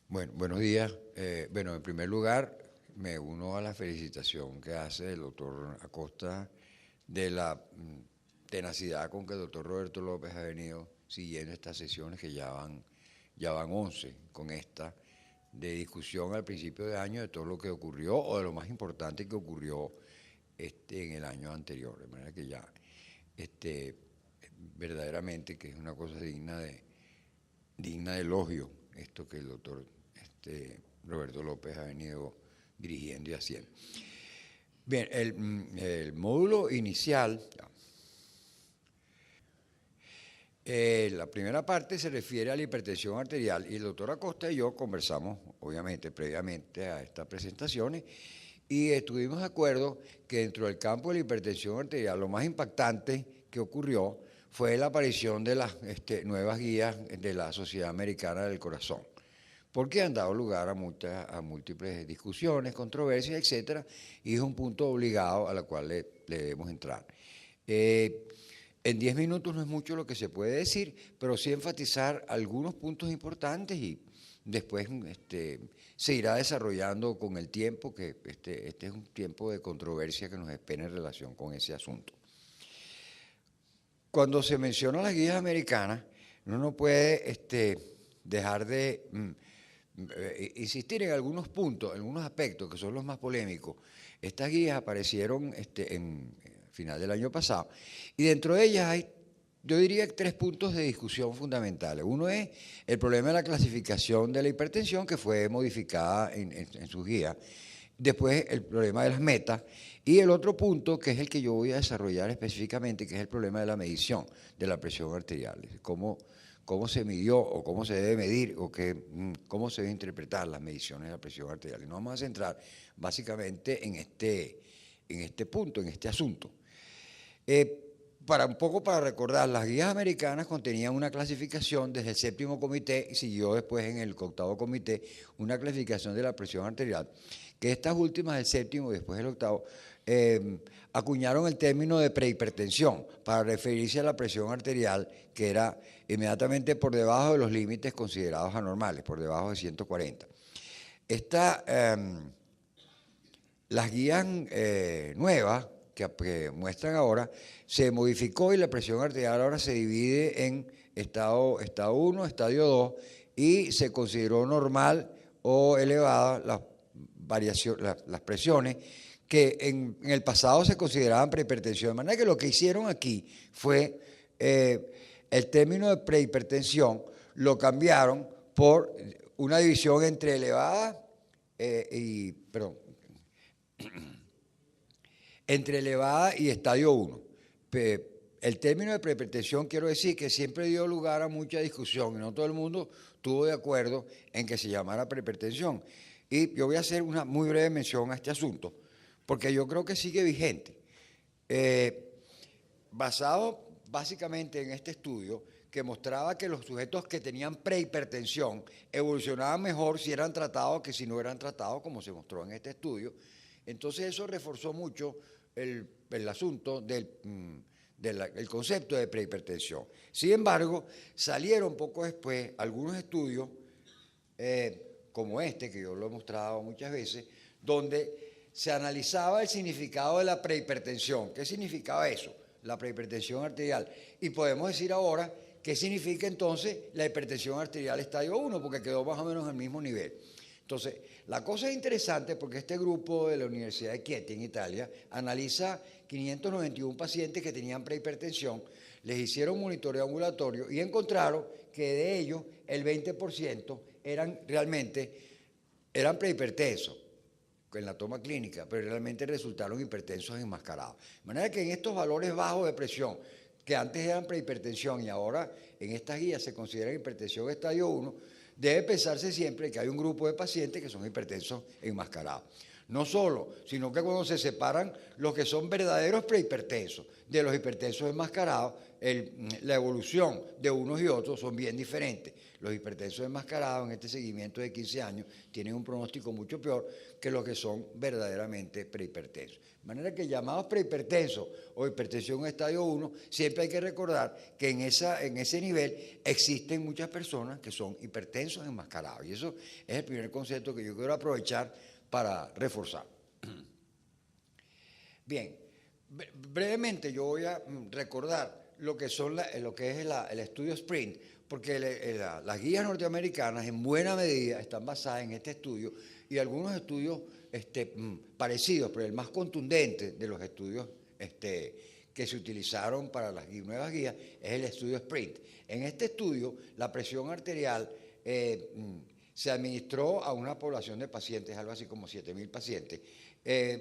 Bueno, buenos días. Bueno, en primer lugar, me uno a la felicitación que hace el doctor Acosta de la tenacidad con que el doctor Roberto López ha venido siguiendo estas sesiones que ya van 11 con esta de discusión al principio de año de todo lo que ocurrió o de lo más importante que ocurrió en el año anterior. De manera que ya este, verdaderamente que es una cosa digna de elogio esto que el doctor Roberto López ha venido dirigiendo y haciendo. Bien, el módulo inicial, la primera parte se refiere a la hipertensión arterial y el doctor Acosta y yo conversamos, obviamente, previamente a estas presentaciones y estuvimos de acuerdo que dentro del campo de la hipertensión arterial lo más impactante que ocurrió fue la aparición de las nuevas guías de la Sociedad Americana del Corazón, porque han dado lugar a múltiples discusiones, controversias, etcétera, y es un punto obligado a la cual le debemos entrar. En 10 minutos no es mucho lo que se puede decir, pero sí enfatizar algunos puntos importantes y después se irá desarrollando con el tiempo, que este es un tiempo de controversia que nos espera en relación con ese asunto. Cuando se mencionan las guías americanas, uno no puede dejar de insistir en algunos puntos, en algunos aspectos que son los más polémicos. Estas guías aparecieron en final del año pasado y dentro de ellas hay, yo diría, 3 puntos de discusión fundamentales. Uno es el problema de la clasificación de la hipertensión que fue modificada en sus guías. Después el problema de las metas y el otro punto que es el que yo voy a desarrollar específicamente, que es el problema de la medición de la presión arterial. Cómo se midió o cómo se debe medir o cómo se debe interpretar las mediciones de la presión arterial. Y nos vamos a centrar básicamente en este punto, en este asunto. Para recordar, las guías americanas contenían una clasificación desde el 7º comité y siguió después en el 8º comité una clasificación de la presión arterial, que estas últimas, el 7º y después el 8º, acuñaron el término de prehipertensión para referirse a la presión arterial que era inmediatamente por debajo de los límites considerados anormales, por debajo de 140. Las guías nuevas que muestran ahora, se modificó y la presión arterial ahora se divide en estado 1, estadio 2 y se consideró normal o elevada las presiones que en el pasado se consideraban prehipertensión. De manera que lo que hicieron aquí fue el término de prehipertensión lo cambiaron por una división entre elevada entre elevada y estadio 1. El término de prehipertensión, quiero decir que siempre dio lugar a mucha discusión y no todo el mundo estuvo de acuerdo en que se llamara prehipertensión. Y yo voy a hacer una muy breve mención a este asunto, porque yo creo que sigue vigente. Basado básicamente en este estudio que mostraba que los sujetos que tenían prehipertensión evolucionaban mejor si eran tratados que si no eran tratados, como se mostró en este estudio. Entonces eso reforzó mucho el asunto del concepto de prehipertensión. Sin embargo, salieron poco después algunos estudios como este, que yo lo he mostrado muchas veces, donde se analizaba el significado de la prehipertensión. ¿Qué significaba eso? La prehipertensión arterial. Y podemos decir ahora qué significa entonces la hipertensión arterial estadio 1, porque quedó más o menos al mismo nivel. Entonces, la cosa es interesante porque este grupo de la Universidad de Chieti en Italia analiza 591 pacientes que tenían prehipertensión, les hicieron monitoreo ambulatorio y encontraron que de ellos el 20% eran prehipertensos en la toma clínica, pero realmente resultaron hipertensos enmascarados. De manera que en estos valores bajos de presión, que antes eran prehipertensión y ahora en estas guías se considera hipertensión estadio 1, debe pensarse siempre que hay un grupo de pacientes que son hipertensos enmascarados. No solo, sino que cuando se separan los que son verdaderos prehipertensos de los hipertensos enmascarados, la evolución de unos y otros son bien diferentes. Los hipertensos enmascarados en este seguimiento de 15 años tienen un pronóstico mucho peor que los que son verdaderamente prehipertensos. De manera que llamados prehipertensos o hipertensión en estadio 1, siempre hay que recordar que en ese nivel existen muchas personas que son hipertensos enmascarados. Y eso es el primer concepto que yo quiero aprovechar para reforzar. Bien, brevemente yo voy a recordar lo que es el estudio SPRINT, porque las guías norteamericanas en buena medida están basadas en este estudio y algunos estudios parecidos, pero el más contundente de los estudios que se utilizaron para las nuevas guías es el estudio SPRINT. En este estudio, la presión arterial se administró a una población de pacientes, algo así como 7.000 pacientes,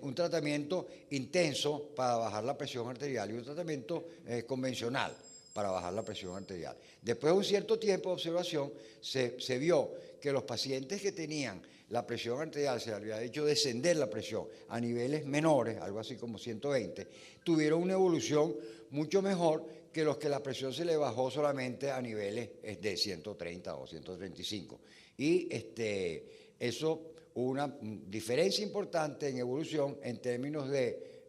un tratamiento intenso para bajar la presión arterial y un tratamiento convencional para bajar la presión arterial. Después de un cierto tiempo de observación, se vio que los pacientes que tenían la presión arterial, se había hecho descender la presión a niveles menores, algo así como 120, tuvieron una evolución mucho mejor que los que la presión se le bajó solamente a niveles de 130 o 135. Y eso hubo una diferencia importante en evolución en términos de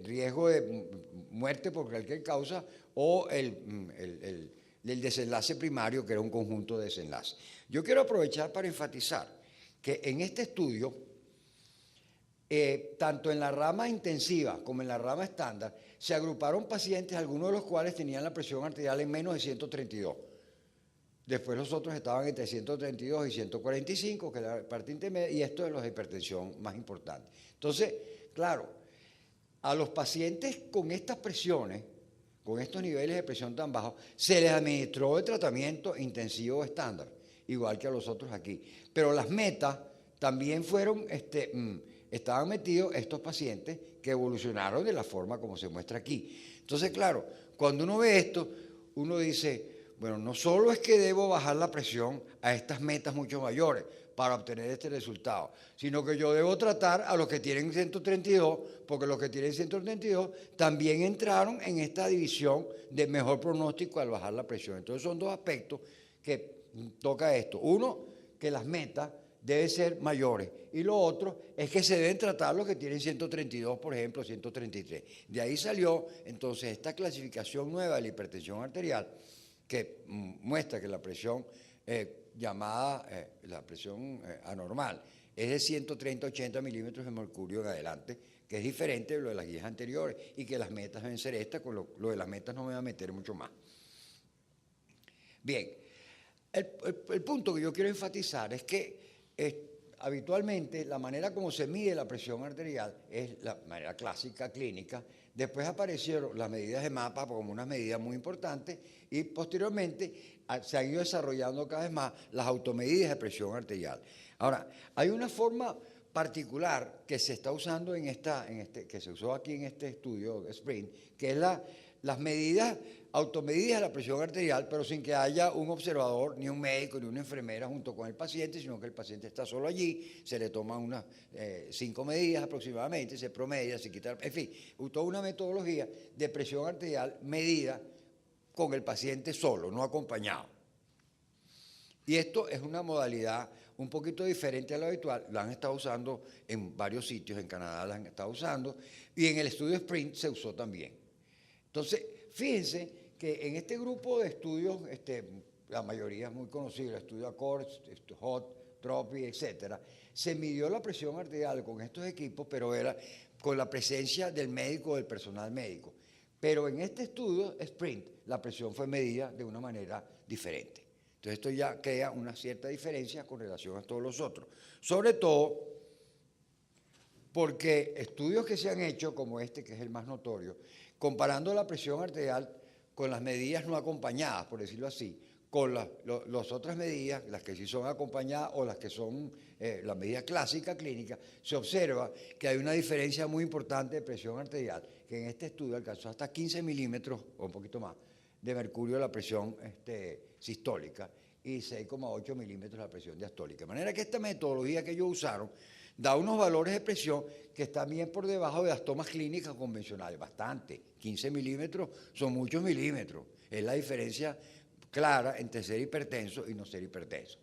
riesgo de muerte por cualquier causa o el desenlace primario, que era un conjunto de desenlaces. Yo quiero aprovechar para enfatizar que en este estudio, tanto en la rama intensiva como en la rama estándar, se agruparon pacientes, algunos de los cuales tenían la presión arterial en menos de 132. Después los otros estaban entre 132 y 145, que es la parte intermedia, y esto es la hipertensión más importante. Entonces, claro, a los pacientes con estas presiones, con estos niveles de presión tan bajos, se les administró el tratamiento intensivo estándar, igual que a los otros aquí. Pero las metas también fueron, estaban metidos estos pacientes que evolucionaron de la forma como se muestra aquí. Entonces, claro, cuando uno ve esto, uno dice, bueno, no solo es que debo bajar la presión a estas metas mucho mayores para obtener este resultado, sino que yo debo tratar a los que tienen 132, porque los que tienen 132 también entraron en esta división de mejor pronóstico al bajar la presión. Entonces son dos aspectos que toca esto. Uno, que las metas deben ser mayores, y lo otro es que se deben tratar los que tienen 132, por ejemplo, 133. De ahí salió entonces esta clasificación nueva de la hipertensión arterial, que muestra que la presión la presión anormal es de 130-80 milímetros de mercurio en adelante, que es diferente de lo de las guías anteriores, y que las metas deben ser estas. Con lo de las metas no me voy a meter mucho más. Bien, el punto que yo quiero enfatizar es que habitualmente la manera como se mide la presión arterial es la manera clásica, clínica. Después aparecieron las medidas de mapa como unas medidas muy importantes, y posteriormente se han ido desarrollando cada vez más las automedidas de presión arterial. Ahora, hay una forma particular que se está usando que se usó aquí en este estudio de SPRINT, que es las medidas, automedidas de la presión arterial, pero sin que haya un observador, ni un médico, ni una enfermera junto con el paciente, sino que el paciente está solo allí, se le toman unas 5 medidas aproximadamente, se promedia, se quita, en fin, toda una metodología de presión arterial medida con el paciente solo, no acompañado. Y esto es una modalidad un poquito diferente a lo habitual. La han estado usando en varios sitios, en Canadá la han estado usando, y en el estudio SPRINT se usó también. Entonces, fíjense que en este grupo de estudios, la mayoría es muy conocido, el estudio ACCORD, HOT, TROPI, etcétera, se midió la presión arterial con estos equipos, pero era con la presencia del médico o del personal médico. Pero en este estudio SPRINT, la presión fue medida de una manera diferente. Entonces esto ya crea una cierta diferencia con relación a todos los otros. Sobre todo porque estudios que se han hecho, como este, que es el más notorio, comparando la presión arterial con las medidas no acompañadas, por decirlo así, con las otras medidas, las que sí son acompañadas o las que son las medidas clásicas clínicas, se observa que hay una diferencia muy importante de presión arterial, que en este estudio alcanzó hasta 15 milímetros o un poquito más de mercurio de la presión sistólica, y 6,8 milímetros la presión diastólica. De manera que esta metodología que ellos usaron da unos valores de presión que están bien por debajo de las tomas clínicas convencionales, bastante. 15 milímetros son muchos milímetros. Es la diferencia clara entre ser hipertenso y no ser hipertenso.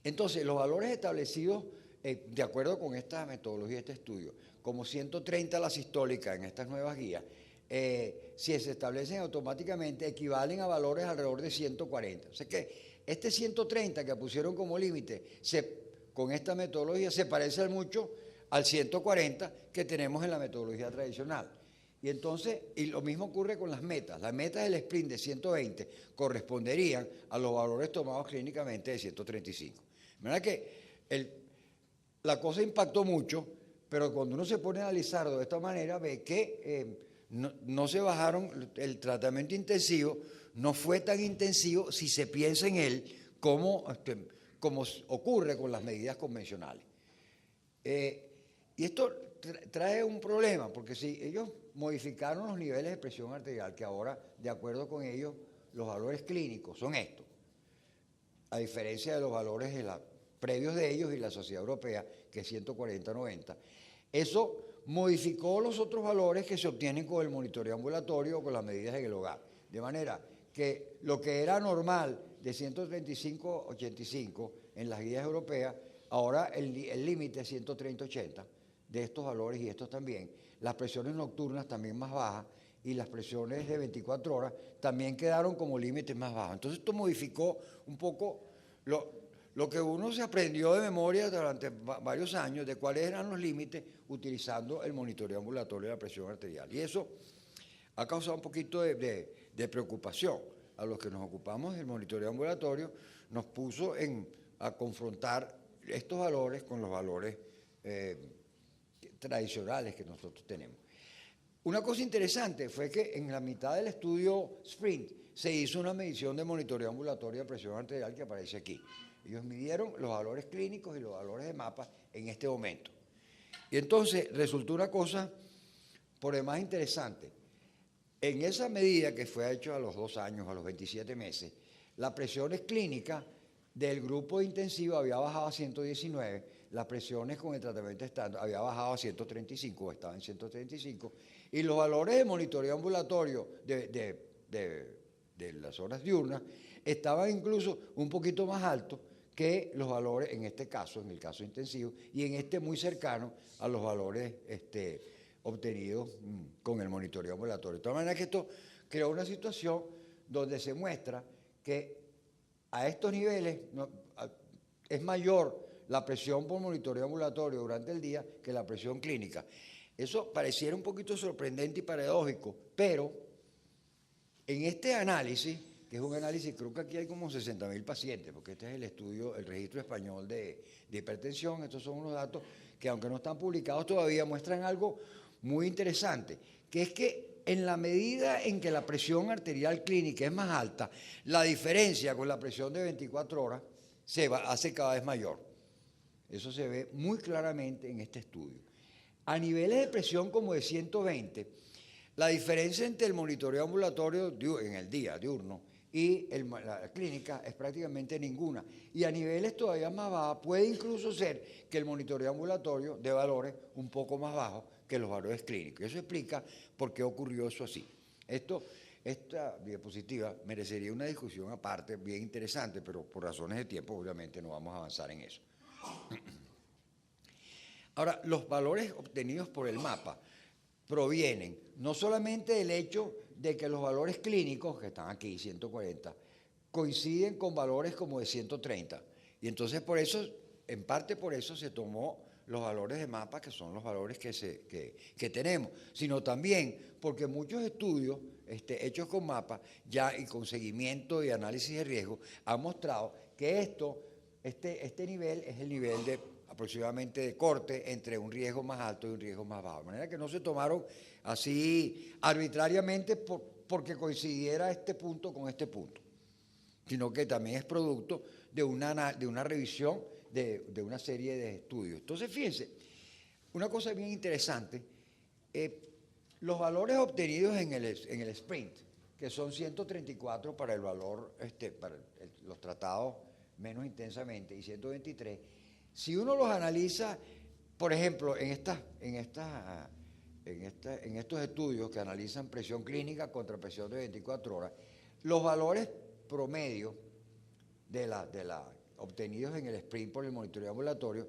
Entonces, los valores establecidos de acuerdo con esta metodología, este estudio, como 130 la sistólica en estas nuevas guías, si se establecen automáticamente, equivalen a valores alrededor de 140. O sea que este 130 que pusieron como límite, con esta metodología, se parece mucho al 140 que tenemos en la metodología tradicional. Y entonces, y lo mismo ocurre con las metas. Las metas del sprint de 120 corresponderían a los valores tomados clínicamente de 135. De manera que la cosa impactó mucho, pero cuando uno se pone a analizarlo de esta manera, ve que no se bajaron, el tratamiento intensivo no fue tan intensivo si se piensa en él como ocurre con las medidas convencionales. Y esto trae un problema, porque si ellos modificaron los niveles de presión arterial, que ahora, de acuerdo con ellos, los valores clínicos son estos, a diferencia de los valores previos de ellos y la Sociedad Europea, que es 140-90, eso modificó los otros valores que se obtienen con el monitoreo ambulatorio o con las medidas en el hogar. De manera que lo que era normal de 135-85 en las guías europeas, ahora el límite es 130-80 de estos valores y estos también. Las presiones nocturnas también más bajas y las presiones de 24 horas también quedaron como límites más bajos. Entonces esto modificó un poco lo que uno se aprendió de memoria durante varios años de cuáles eran los límites utilizando el monitoreo ambulatorio de la presión arterial. Y eso ha causado un poquito de preocupación. A los que nos ocupamos del monitoreo ambulatorio nos puso a confrontar estos valores con los valores tradicionales que nosotros tenemos. Una cosa interesante fue que en la mitad del estudio SPRINT se hizo una medición de monitoreo ambulatorio de presión arterial que aparece aquí. Ellos midieron los valores clínicos y los valores de mapa en este momento. Y entonces resultó una cosa por demás interesante. En esa medida que fue hecha a los 2 años, a los 27 meses, las presiones clínicas del grupo intensivo había bajado a 119, las presiones con el tratamiento estándar había bajado a 135, o estaban en 135, y los valores de monitoreo ambulatorio de las horas diurnas estaban incluso un poquito más altos que los valores, en este caso, en el caso intensivo, y en este muy cercano a los valores obtenidos con el monitoreo ambulatorio. De todas maneras que esto creó una situación donde se muestra que a estos niveles es mayor la presión por monitoreo ambulatorio durante el día que la presión clínica. Eso pareciera un poquito sorprendente y paradójico, pero en este análisis, que es un análisis, creo que aquí hay como 60.000 pacientes, porque este es el estudio, el registro español de hipertensión, estos son unos datos que aunque no están publicados todavía muestran algo muy interesante, que es que en la medida en que la presión arterial clínica es más alta, la diferencia con la presión de 24 horas se hace cada vez mayor. Eso se ve muy claramente en este estudio. A niveles de presión como de 120, la diferencia entre el monitoreo ambulatorio en el día diurno y la clínica es prácticamente ninguna. Y a niveles todavía más bajos puede incluso ser que el monitoreo ambulatorio dé valores un poco más bajos que los valores clínicos. Eso explica por qué ocurrió eso así. Esta diapositiva merecería una discusión aparte, bien interesante, pero por razones de tiempo obviamente no vamos a avanzar en eso. Ahora, los valores obtenidos por el mapa provienen no solamente del hecho de que los valores clínicos, que están aquí, 140, coinciden con valores como de 130. Y entonces por eso, en parte por eso se tomó los valores de mapa, que son los valores que tenemos, sino también porque muchos estudios hechos con mapa ya y con seguimiento y análisis de riesgo han mostrado que este nivel es el nivel de aproximadamente de corte entre un riesgo más alto y un riesgo más bajo. De manera que no se tomaron así arbitrariamente porque coincidiera este punto con este punto, sino que también es producto de una revisión de una serie de estudios. Entonces, fíjense, una cosa bien interesante, los valores obtenidos en el sprint, que son 134 para el valor, para los tratados menos intensamente, y 123. Si uno los analiza, por ejemplo, en estos estudios que analizan presión clínica contra presión de 24 horas, los valores promedio obtenidos en el sprint por el monitoreo ambulatorio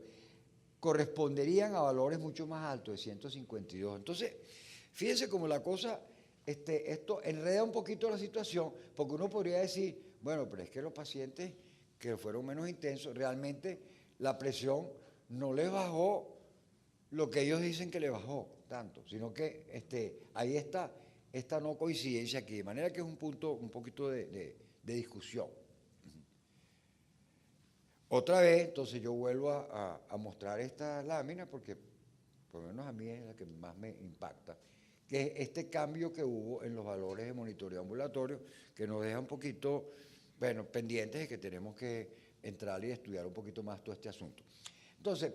corresponderían a valores mucho más altos, de 152. Entonces, fíjense cómo la cosa, esto enreda un poquito la situación, porque uno podría decir, bueno, pero es que los pacientes que fueron menos intensos, realmente la presión no les bajó lo que ellos dicen que le bajó tanto, sino que ahí está esta no coincidencia aquí, de manera que es un punto un poquito de discusión. Otra vez, entonces yo vuelvo a mostrar esta lámina, porque por lo menos a mí es la que más me impacta, que es este cambio que hubo en los valores de monitoreo ambulatorio, que nos deja un poquito, bueno, pendientes de que tenemos que entrar y estudiar un poquito más todo este asunto. Entonces,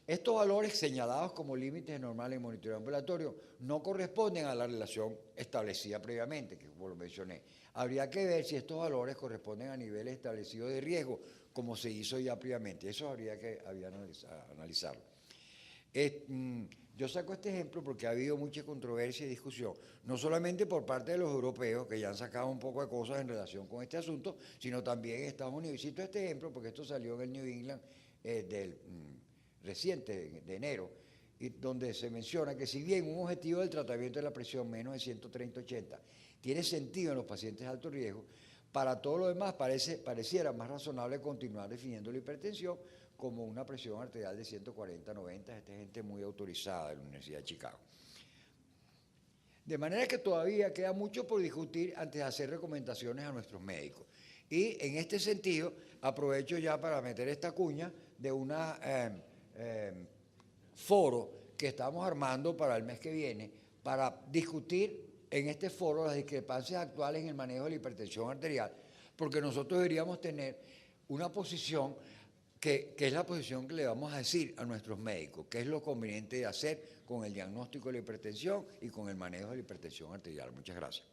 estos valores señalados como límites normales en monitoreo ambulatorio no corresponden a la relación establecida previamente, que como lo mencioné. Habría que ver si estos valores corresponden a niveles establecidos de riesgo, como se hizo ya previamente. Eso habría que analizarlo. Yo saco este ejemplo porque ha habido mucha controversia y discusión, no solamente por parte de los europeos, que ya han sacado un poco de cosas en relación con este asunto, sino también en Estados Unidos. Y cito este ejemplo porque esto salió en el New England reciente, de enero, y donde se menciona que si bien un objetivo del tratamiento de la presión menos de 130/80 tiene sentido en los pacientes de alto riesgo, para todo lo demás pareciera más razonable continuar definiendo la hipertensión como una presión arterial de 140/90. Esta es gente muy autorizada de la Universidad de Chicago. De manera que todavía queda mucho por discutir antes de hacer recomendaciones a nuestros médicos. Y en este sentido, aprovecho ya para meter esta cuña de una foro que estamos armando para el mes que viene para discutir en este foro las discrepancias actuales en el manejo de la hipertensión arterial, porque nosotros deberíamos tener una posición que es la posición que le vamos a decir a nuestros médicos, qué es lo conveniente de hacer con el diagnóstico de la hipertensión y con el manejo de la hipertensión arterial. Muchas gracias.